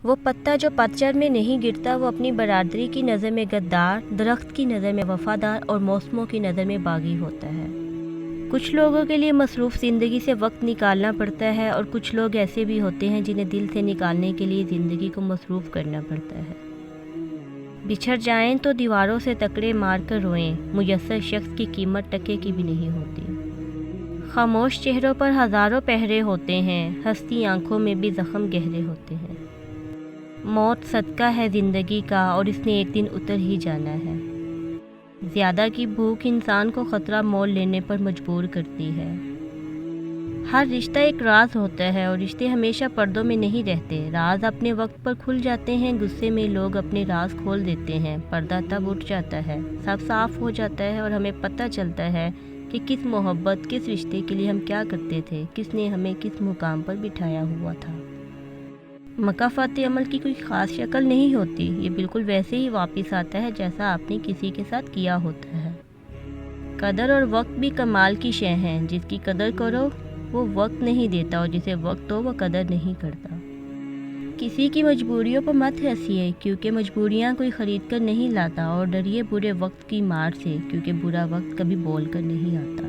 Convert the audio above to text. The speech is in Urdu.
وہ پتا جو پتجھڑ میں نہیں گرتا وہ اپنی برادری کی نظر میں غدار، درخت کی نظر میں وفادار اور موسموں کی نظر میں باغی ہوتا ہے۔ کچھ لوگوں کے لیے مصروف زندگی سے وقت نکالنا پڑتا ہے اور کچھ لوگ ایسے بھی ہوتے ہیں جنہیں دل سے نکالنے کے لیے زندگی کو مصروف کرنا پڑتا ہے۔ بچھڑ جائیں تو دیواروں سے تکڑے مار کر روئیں، میسر شخص کی قیمت ٹکے کی بھی نہیں ہوتی۔ خاموش چہروں پر ہزاروں پہرے ہوتے ہیں، ہستی آنکھوں میں بھی زخم گہرے ہوتے ہیں۔ موت صدقہ ہے زندگی کا اور اس نے ایک دن اتر ہی جانا ہے۔ زیادہ کی بھوک انسان کو خطرہ مول لینے پر مجبور کرتی ہے۔ ہر رشتہ ایک راز ہوتا ہے اور رشتے ہمیشہ پردوں میں نہیں رہتے۔ راز اپنے وقت پر کھل جاتے ہیں، غصے میں لوگ اپنے راز کھول دیتے ہیں، پردہ تب اٹھ جاتا ہے، سب صاف ہو جاتا ہے اور ہمیں پتہ چلتا ہے کہ کس محبت، کس رشتے کے لیے ہم کیا کرتے تھے، کس نے ہمیں کس مقام پر بٹھایا ہوا تھا۔ مکافات عمل کی کوئی خاص شکل نہیں ہوتی، یہ بالکل ویسے ہی واپس آتا ہے جیسا آپ نے کسی کے ساتھ کیا ہوتا ہے۔ قدر اور وقت بھی کمال کی شے ہیں، جس کی قدر کرو وہ وقت نہیں دیتا اور جسے وقت ہو وہ قدر نہیں کرتا۔ کسی کی مجبوریوں پر مت ہنسیے کیونکہ مجبوریاں کوئی خرید کر نہیں لاتا، اور ڈریے برے وقت کی مار سے کیونکہ برا وقت کبھی بول کر نہیں آتا۔